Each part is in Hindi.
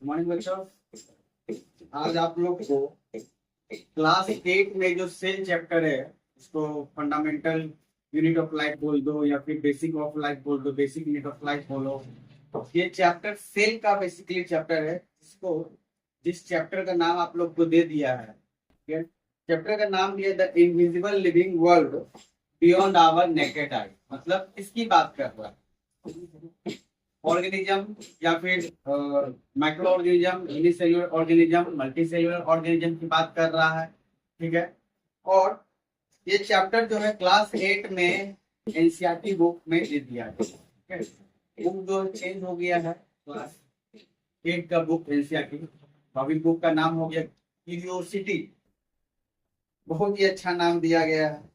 मॉर्निंग बच्चों, आज आप लोग को क्लास 8 में जो सेल चैप्टर है उसको फंडामेंटल यूनिट ऑफ लाइफ बोल दो या फिर बेसिक ऑफ लाइफ बोल दो, बेसिक यूनिट ऑफ लाइफ बोलो। ये चैप्टर सेल का बेसिकली चैप्टर है। इसको जिस चैप्टर का नाम आप लोग को दे दिया है, ठीक है, चैप्टर का नाम दिया the invisible living world beyond our naked eye. मतलब इसकी बात कर रहा है ऑर्गेनिज्म या फिर micro organism, unicellular organism, multi cellular organism की बात कर रहा है। ठीक है, और ये चैप्टर जो है क्लास 8 में एनसीईआरटी बुक में दे दिया है। ठीक है, बुक जो चेंज हो गया है, क्लास 8 का बुक एनसीईआरटी, अभी बुक का नाम हो गया क्यूरियोसिटी। बहुत ही अच्छा नाम दिया गया है।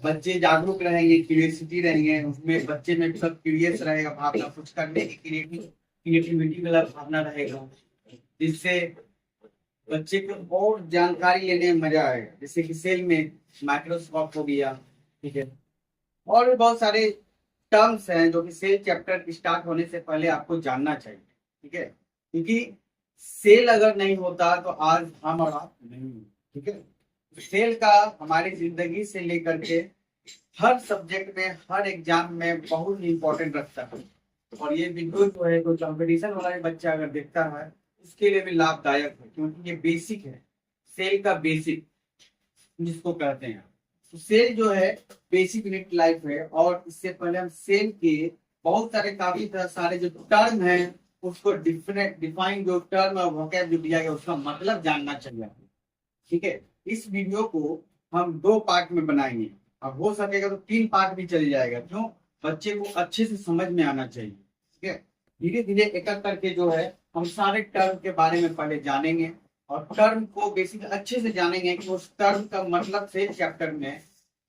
बच्चे जागरूक रहेंगे, क्यूरियोसिटी रहेंगे, उसमें बच्चे में सब क्यूरियस रहेगा, भावना कुछ करने की क्रिएटिविटी वाला भावना रहेगा, जिससे बच्चे को और जानकारी लेने में मजा आएगा। जैसे कि सेल में माइक्रोस्कोप हो गया, ठीक है, और भी बहुत सारे टर्म्स हैं जो कि सेल चैप्टर स्टार्ट होने से पहले आपको जानना चाहिए। ठीक है, क्योंकि सेल अगर नहीं होता तो आज हम और आप नहीं। ठीक है, सेल का हमारी जिंदगी से लेकर के हर सब्जेक्ट में, हर एग्जाम में बहुत ही इंपॉर्टेंट रखता है। और ये वीडियो जो है, कोई कंपटीशन वाला बच्चा अगर देखता है उसके लिए भी लाभदायक है, क्योंकि ये बेसिक है, सेल का बेसिक जिसको कहते हैं। तो सेल जो है बेसिक यूनिट लाइफ है, और इससे पहले हम सेल के बहुत सारे काफी सारे जो टर्म है उसको डिफाइन जो टर्म और वोकैब जो दिया गया उसका मतलब जानना चाहिए। ठीक है, इस वीडियो को हम 2 पार्ट में बनाएंगे। अब हो सकेगा तो 3 पार्ट भी चल जाएगा, क्यों, बच्चे को अच्छे से समझ में आना चाहिए। ठीक है, धीरे धीरे एक एक करके जो है हम सारे टर्म के बारे में पहले जानेंगे, और टर्म को बेसिक अच्छे से जानेंगे कि उस टर्म का मतलब से चैप्टर में,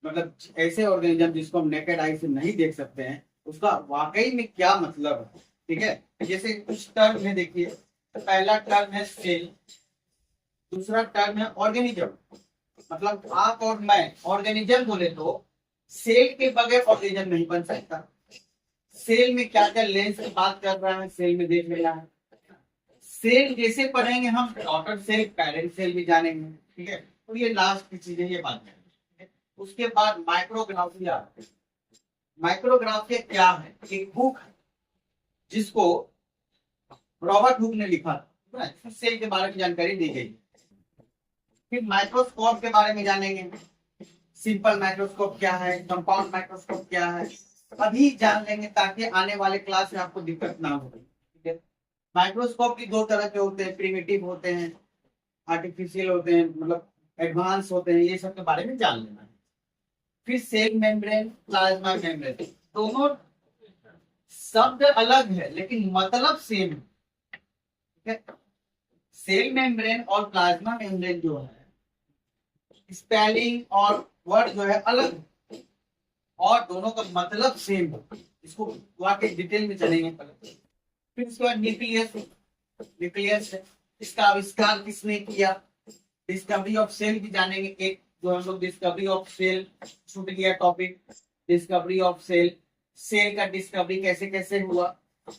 मतलब ऐसे ऑर्गेनिज्म जिसको हम नेकेड आई से नहीं देख सकते हैं उसका वाकई में क्या मतलब है। ठीक है, जैसे कुछ टर्म है, देखिए, पहला टर्म है सेल, दूसरा टर्म है ऑर्गेनिज्म। मतलब आप और मैं ऑर्गेनिज्म बोले तो सेल के बगैर ऑर्गेनिज्म नहीं बन सकता। सेल में क्या क्या लेंस की बात कर रहा है, सेल में देख लेना है। सेल जैसे पढ़ेंगे हम, डॉटर सेल, पेरेंट सेल भी जानेंगे। ठीक है, तो ये लास्ट की चीज है, ये बात है। उसके बाद माइक्रोग्राफिया। माइक्रोग्राफिया क्या है? एक बुक है जिसको रॉबर्ट हुक ने लिखा था, सेल के बारे में जानकारी दी गई। फिर माइक्रोस्कोप के बारे में जानेंगे, सिंपल माइक्रोस्कोप क्या है, कंपाउंड माइक्रोस्कोप क्या है, अभी जान लेंगे ताकि आने वाले क्लास में आपको दिक्कत ना हो। ठीक है, माइक्रोस्कोप भी 2 तरह के होते हैं, प्रिमिटिव होते हैं, आर्टिफिशियल होते हैं, मतलब एडवांस होते हैं, ये सब के बारे में जान लेना है। फिर सेल मेम्ब्रेन, प्लाज्मा मेम्ब्रेन, दोनों शब्द अलग है लेकिन मतलब सेम है। ठीक है, सेल मेम्ब्रेन और प्लाज्मा मेम्ब्रेन जो है, स्पेलिंग और वर्ड जो है अलग है, और दोनों का मतलब सेम है। इसको वाकई डिटेल में चलेंगे पहले। फिर उसके बाद न्यूक्लियस। न्यूक्लियस इसका आविष्कार किसने किया? डिस्कवरी ऑफ सेल भी जानेंगे। एक जो हम लोग डिस्कवरी ऑफ सेल छूट गया topic, discovery of cell, cell का डिस्कवरी कैसे कैसे हुआ।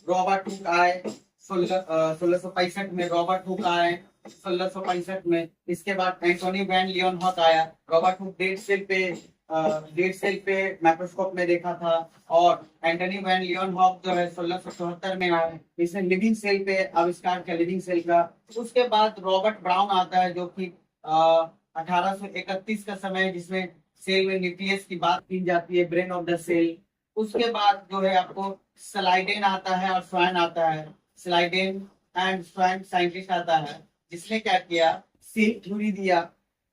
रॉबर्ट हुक आए 1665 में, रॉबर्ट हुक आए 1665 में। इसके बाद एंटोनी वैन लियोनहॉक आया। रॉबर्ट हुक डेड सेल पे माइक्रोस्कोप में देखा था, और एंटोनी वैन लियोनहॉक जो है 1674 में आए, इसने लिविंग सेल पे आविष्कार किया, लिविंग सेल का। उसके बाद रॉबर्ट ब्राउन आता है जो कि 1831 का समय, जिसमें सेल में न्यूक्लियस की बात की जाती है, ब्रेन ऑफ द सेल। उसके बाद जो है आपको स्लाइडेन आता है और स्वाइन आता है। स्लाइडेन एंड स्वाइन साइंटिस्ट आता है जिसने क्या किया, सेल थ्योरी दिया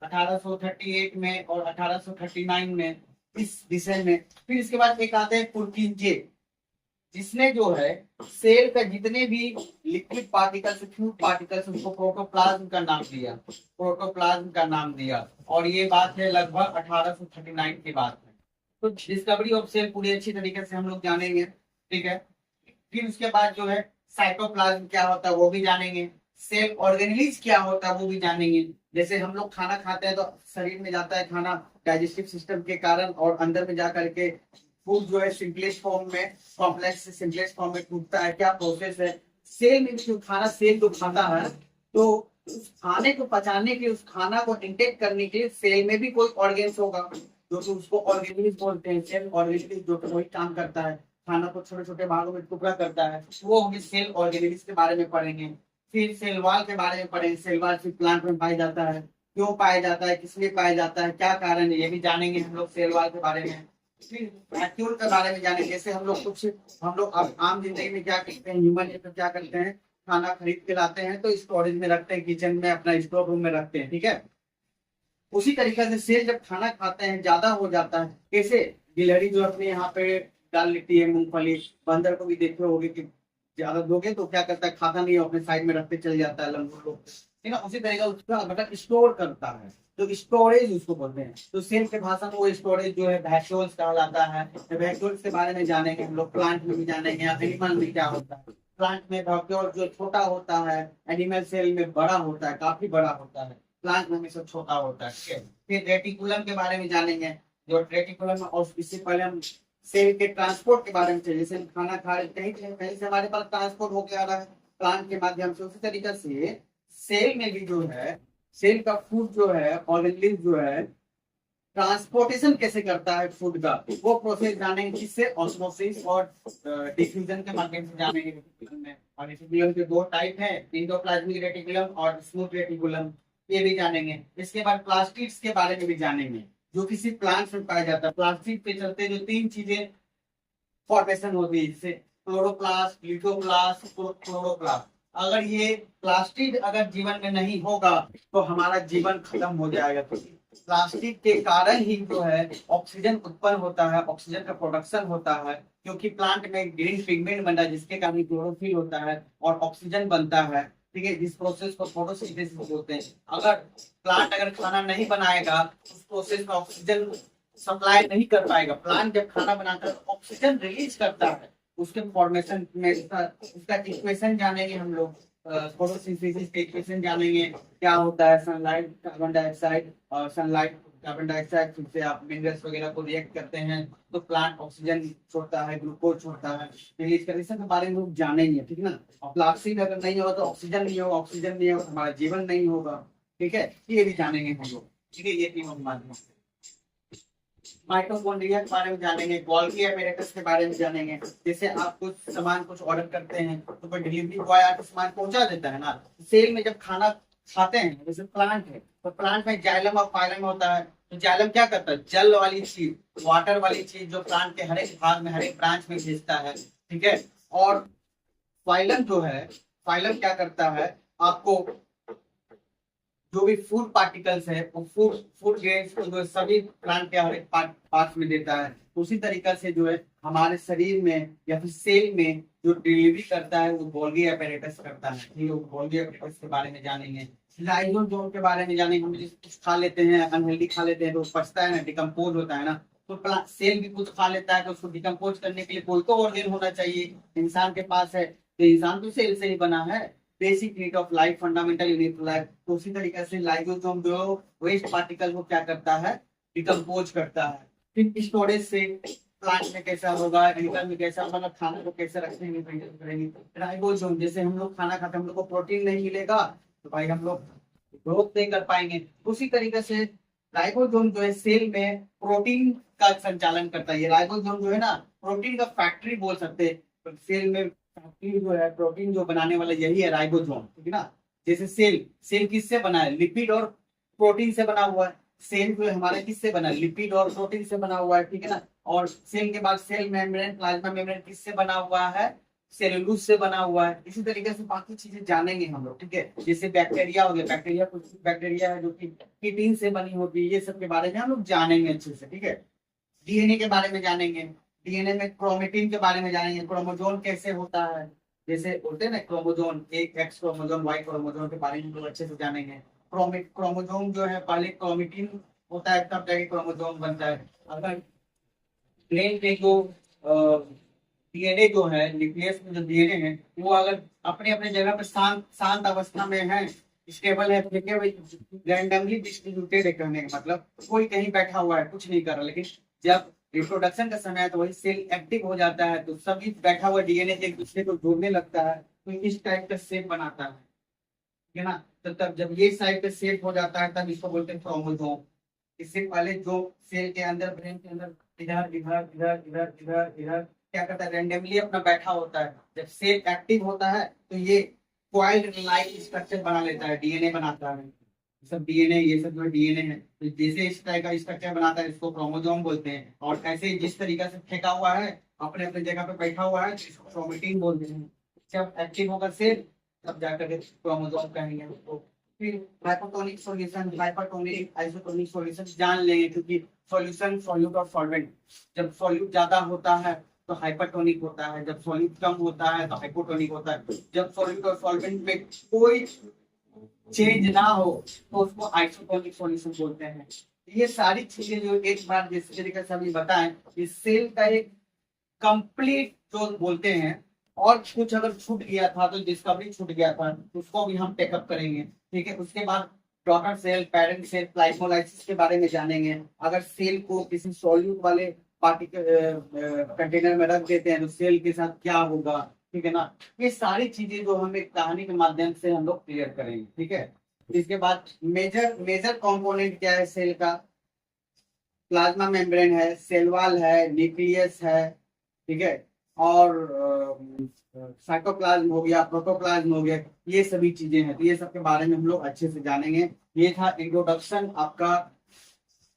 1838 में और 1839 में इस विषय में। फिर इसके बाद एक आता है पुरकिंजे, जिसने जो है सेल का जितने भी लिक्विड पार्टिकल्स, फ्लूइड पार्टिकल्स, उसको प्रोटोप्लाज्म का नाम दिया, प्रोटोप्लाज्म का नाम दिया। और ये बात है लगभग 1839 की बात है। तो डिस्कवरी ऑफ सेल पूरी अच्छी तरीके से हम लोग जानेंगे। ठीक है, फिर उसके बाद जो है साइटोप्लाज्म क्या होता है वो भी जानेंगे, सेल ऑर्गेनेलिज क्या होता है वो भी जानेंगे। जैसे हम लोग खाना खाते हैं तो शरीर में जाता है खाना डाइजेस्टिव सिस्टम के कारण, और अंदर में जा करके फूड जो है सिंपलेस्ट फॉर्म में, कॉम्प्लेक्स से सिंपलेस्ट फॉर्म में टूटता है, क्या प्रोसेस है, सेल में जो खाना सेल जो खाता है, तो उस खाने को पचाने के, उस खाना को इंटेक करने के लिए सेल में भी कोई ऑर्गेन्स होगा, जो कि उसको ऑर्गेनिज बोलते हैं। सेल ऑर्गेनिज जो कि वही काम करता है, खाना को छोटे छोटे भागों में टुकड़ा करता है, वो हम सेल ऑर्गेनिज के बारे में पढ़ेंगे। फिर सेल वॉल के बारे में पढ़ेंगे। सेल वॉल फिर प्लांट में पाया जाता है, क्यों पाया जाता है, किस लिए पाया जाता है, क्या कारण है, ये भी जानेंगे हम लोग सेल वॉल के बारे में। फिर वैक्यूल के बारे में जानेंगे। जैसे हम लोग अब आम जिंदगी में क्या करते हैं, ह्यूमन तो क्या करते हैं, खाना खरीद के लाते हैं तो स्टोरेज में रखते हैं, किचन में अपना स्टोर रूम में रखते हैं, ठीक है। उसी तरीके से सेल जब खाना खाते हैं ज्यादा हो जाता है, कैसे गिलहरी जो अपने यहाँ पे डाल लेती है मूंगफली, बंदर को भी देखे होगे कि ज्यादा दोगे तो क्या करता है, खाता नहीं है, अपने साइड में रखते चल जाता है लंगूर लोग, ठीक है। उसी तरीके उसका मतलब स्टोर करता है, तो स्टोरेज उसको बोलते हैं। तो सेल के भाषा में वो स्टोरेज जो है वैक्यूल्स कहलाता है। वैक्यूल्स के बारे में जानेंगे हम लोग, प्लांट में भी जानेंगे, एनिमल में क्या होता है। प्लांट में वैक्यूल जो छोटा होता है, एनिमल सेल में बड़ा होता है, काफी बड़ा होता है, प्लांट में हमेशा छोटा होता है, ठीक है। फिर रेटिकुलम के बारे में जानेंगे, जो रेटिकुलम, और इससे पहले हम सेल के ट्रांसपोर्ट के बारे में चाहिए। जैसे हम खाना खा रहे कहीं कहीं से हमारे पास ट्रांसपोर्ट होके आ रहा है प्लांट के माध्यम से, उसी तरीके से सेल में भी जो है, सेल का फूड जो है, ऑर्गेनिज्म जो है, ट्रांसपोर्टेशन कैसे करता है फूड का, वो प्रोसेस जानेंगे। जिससे ऑस्मोसिस और डिफ्यूजन के माध्यम से जानेंगे रेटिकुलम में। और रेटिकुलम के दो टाइप है, एंडोप्लाज्मिक रेटिकुलम और स्मूथ रेटिकुलम, ये भी जानेंगे। इसके बाद प्लास्टिड्स के बारे में भी जानेंगे, जो किसी प्लांट में पाया जाता है। प्लास्टिक पे चलते जो तीन चीजें फॉर्मेशन होती है, जैसे क्लोरोप्लास्ट, लिथोप्लास्ट, क्लोरोप्लास्ट। अगर ये प्लास्टिक अगर जीवन में नहीं होगा तो हमारा जीवन खत्म हो जाएगा। प्लास्टिक के कारण ही जो है ऑक्सीजन उत्पन्न होता है, ऑक्सीजन का प्रोडक्शन होता है, क्योंकि प्लांट में ग्रीन पिगमेंट बनता है जिसके कारण क्लोरोफिल होता है और ऑक्सीजन बनता है, ठीक है। जिस प्रोसेस को फोटोसिंथेसिस बोलते हैं। अगर प्लांट अगर खाना नहीं बनाएगा, उस प्रोसेस में ऑक्सीजन सप्लाई नहीं कर पाएगा। प्लांट जब खाना बनाकर ऑक्सीजन रिलीज करता है, उसके फॉर्मेशन में उसका इक्वेशन जानेंगे हम लोग। फोटोसिंथेसिस के इक्वेशन जानेंगे, क्या होता है, सनलाइट कार्बन डाइऑक्साइड, और सनलाइट कार्बन डाइऑक्साइड से आप मिनरल्स वगैरह को रिएक्ट करते हैं तो प्लांट ऑक्सीजन छोड़ता है, ग्लूकोज छोड़ता है, रिलीज करने के बारे में लोग जानेंगे, ठीक है ना। और प्लास्टिक अगर नहीं होगा तो ऑक्सीजन नहीं होगा, ऑक्सीजन नहीं होगा हमारा जीवन नहीं होगा, ठीक है। ये भी जानेंगे हम लोग, ठीक है। ये तीनों माध्यम से माइटोकॉन्ड्रिया के बारे में जानेंगे, गोल्गी एपेरेटस के बारे में जानेंगे। जैसे आप कुछ सामान कुछ ऑर्डर करते हैं तो कोई डिलीवरी बॉय आकर सामान पहुंचा देता है ना। सेल में जब खाना खाते हैं, जैसे प्लांट है तो प्लांट में जाइलम और फाइलम होता है। तो जाइलम क्या करता है, जल वाली चीज, वाटर वाली चीज जो प्लांट के हर एक भाग में, हर एक ब्रांच में भेजता है, ठीक है। और फाइलम जो है, फाइलम क्या करता है, आपको जो भी फूड पार्टिकल्स है वो फूड ग्रेन्स को जो सभी प्लांट के हर एक पार्ट में देता है। उसी तरीके से जो है हमारे शरीर में या फिर सेल में जो डिलीवरी करता है वो गोल्गी एपेरेटस करता है। ठीक है, वो गोल्गी एपेरेटस के बारे में जानेंगे। लाइसोसोम के बारे में जानेंगे। हम जिस कुछ खा लेते हैं, अनहेल्दी खा लेते हैं तो पचता है ना, डिकम्पोज होता है ना। तो सेल भी कुछ खा लेता है तो उसको डिकम्पोज करने के लिए कोई तो ऑर्गेन होना चाहिए। इंसान के पास है तो इंसान तो सेल से ही बना है। Basic need of life, fundamental unit life. तो उसी तरीके से लाइसोसोम जो वेस्ट पार्टिकल को क्या करता है, डिकम्पोज करता है। फिर स्टोरेज से प्लांट में कैसा होगा, एनिमल में कैसा, मतलब खाने को कैसे रखेंगे, करेंगे। राइबोसोम, जैसे हम लोग खाना खाते हैं, हम लोग को प्रोटीन नहीं मिलेगा तो भाई हम लोग ग्रोथ नहीं कर पाएंगे। उसी तरीके से राइबोसोम जो है सेल में प्रोटीन का संचालन करता है। ये राइबोसोम जो है ना, प्रोटीन का फैक्ट्री बोल सकते हैं। सेल में फैक्ट्री जो है, प्रोटीन जो बनाने वाला यही है राइबोसोम, ठीक है ना। जैसे सेल किससे बना है, लिपिड और प्रोटीन से बना हुआ है। सेल जो है हमारा किससे बना है, लिपिड और प्रोटीन से बना हुआ है, ठीक है ना। और सेल के बाद सेल मेम्ब्रेन, प्लाज्मा मेम्ब्रेन किससे बना हुआ है, सेलुलोज से बना हुआ है। इसी तरीके से बाकी चीजें जानेंगे हम लोग, ठीक है। जैसे बैक्टीरिया हो गया, बैक्टीरिया कुछ बैक्टीरिया है जो कि किटिन से बनी होती है। ये सब के बारे में हम लोग जानेंगे अच्छे से, ठीक है। डीएनए के बारे में जानेंगे। डीएनए में क्रोमेटिन के बारे में जानेंगे, क्रोमोजोम कैसे होता है। जैसे बोलते हैं ना क्रोमोजोम, एक एक्स क्रोमोजोम, वाई क्रोमोजोम के बारे में लोग अच्छे से जानेंगे। क्रोमोजोम जो है पहले क्रोमेटिन होता है तब जाके क्रोमोजोम बनता है। अगर प्लेन पे जो डीएनए जो है, न्यूक्लियस में जो डीएनए है वो अगर अपने अपने जगह पर शांत अवस्था में है, स्टेबल है, तो रैंडमली डिस्ट्रीब्यूटेड है। कहने का मतलब कोई कहीं बैठा हुआ है कुछ नहीं कर रहा, लेकिन जब रिप्रोडक्शन का समय है तो वही सेल एक्टिव हो जाता है तो सभी बैठा हुआ डीएनए एक दूसरे को जोड़ने लगता है। तो इस टाइप का शेप बनाता है, ठीक है ना। तो तब जब ये साइड पे शेप हो जाता है तब इसको बोलते हैं क्रोमोसोम। इससे पहले जो सेल के अंदर, ब्रेन के अंदर इधर इधर इधर इधर इधर इधर क्या करता है, रेंडमली अपना बैठा होता है। जब सेल एक्टिव होता है तो ये कॉइल्ड लाइक स्ट्रक्चर बना लेता है, डीएनए बनाता है। सब डीएनए, ये सब जो डीएनए है, तो जैसे इस तरह का स्ट्रक्चर बनाता है इसको क्रोमोसोम बोलते हैं। और ऐसे जिस तरीके से फेंका हुआ है, अपने अपने जगह पे बैठा हुआ है, तो इसको क्रोमेटिन बोलते हैं। जब एक्टिव होगा सेल तब जाकर के क्रोमोसोम कहेंगे उसको। फिर hypotonic solution, hypertonic, isotonic solution जान लेंगे, क्योंकि सॉल्यूशन, सॉल्यूट और सॉल्वेंट, जब सॉल्यूट ज्यादा होता है तो हाइपरटोनिक होता है, जब सॉल्यूट कम होता है तो हाइपोटोनिक होता है। जब सॉल्यूट और सॉल्वेंट में कोई चेंज ना हो तो उसको आइसोटोनिक सॉल्यूशन बोलते हैं। ये सारी चीजें जो एक बार जिस तरीके से अभी बताएं, इस सेल का एक कंप्लीट जो बोलते हैं। और कुछ अगर छूट गया था तो डिस्कवरी छूट गया था, उसको भी हम टेकअप करेंगे, ठीक है। उसके बाद daughter cell, parent cell, plasmolysis के बारे में जानेंगे। अगर सेल को किसी सॉल्यूट वाले पार्टिकल कंटेनर में रख देते हैं तो सेल के साथ क्या होगा, ठीक है ना। ये सारी चीजें जो हम एक कहानी के माध्यम से हम लोग क्लियर करेंगे, ठीक है। इसके बाद मेजर मेजर कंपोनेंट क्या है सेल का, प्लाज्मा मेम्ब्रेन है, सेल वॉल है, न्यूक्लियस है, ठीक है। और साइटोप्लाज्म हो गया, प्रोटोप्लाज्म हो गया, ये सभी चीजें हैं। तो ये सब के बारे में हम लोग अच्छे से जानेंगे। ये था इंट्रोडक्शन आपका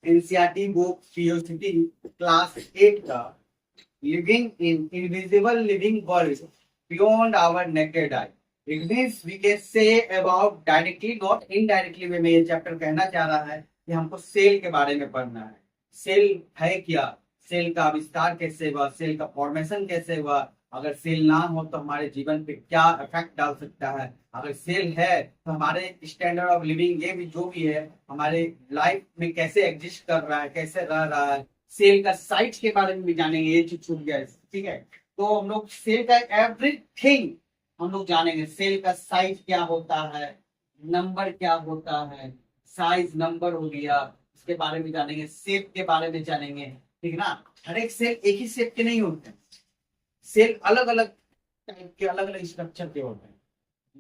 एनसीईआरटी बुक क्यूरियोसिटी क्लास 8 का, living in invisible living world beyond our naked eye. It means we can say about directly not indirectly way में ये चैप्टर कहना चाह रहा है कि हमको सेल के बारे में पढ़ना है। सेल है क्या, सेल का आविष्कार कैसे हुआ, सेल का फॉर्मेशन कैसे हुआ, अगर सेल ना हो तो हमारे जीवन पे क्या इफेक्ट डाल सकता है, अगर सेल है तो हमारे स्टैंडर्ड ऑफ लिविंग, ये भी जो भी है हमारे लाइफ में कैसे एग्जिस्ट कर रहा है, कैसे रह रहा है। सेल का साइज के बारे में भी जानेंगे, ये चीज छूट गया है, ठीक है। तो हम लोग सेल का एवरीथिंग हम लोग जानेंगे। सेल का साइज क्या होता है, नंबर क्या होता है, साइज नंबर हो गया, इसके बारे में जानेंगे। शेप के बारे में जानेंगे, ठीक है ना। हर एक सेल एक ही शेप के नहीं होते, सेल अलग अलग टाइप के, अलग अलग स्ट्रक्चर के होते हैं,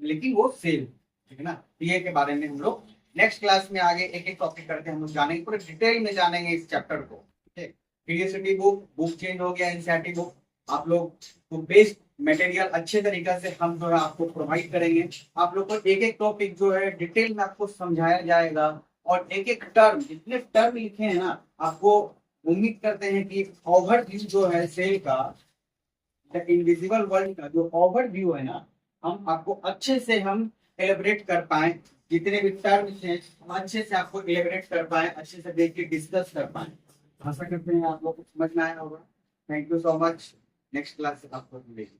लेकिन वो सेल, ठीक है ना। ये के बारे में हम लोग नेक्स्ट क्लास में आगे एक एक टॉपिक करके हम लोग जानेंगे, पूरे डिटेल में जानेंगे इस चैप्टर को, ठीक है। क्यूरियोसिटी बुक चेंज हो गया, एनसीईआरटी बुक आप लोग को बेस्ट मटेरियल अच्छे तरीके से हम जो है आपको प्रोवाइड करेंगे। आप लोग को एक एक टॉपिक जो है डिटेल में आपको समझाया जाएगा, और एक एक टर्म, जितने टर्म लिखे हैं ना, आपको उम्मीद करते हैं कि ओवरव्यू जो है सेल का, द इनविजिबल वर्ल्ड का जो ओवरव्यू है ना, हम आपको अच्छे से हम एलिब्रेट कर पाए, जितने भी टर्म्स हैं हम अच्छे से आपको एलिब्रेट कर पाए, अच्छे से देख के डिस्कस कर पाए। आशा करते हैं आप लोग को समझ में आया होगा। Thank you so much. Next class से आपको मिलेगी।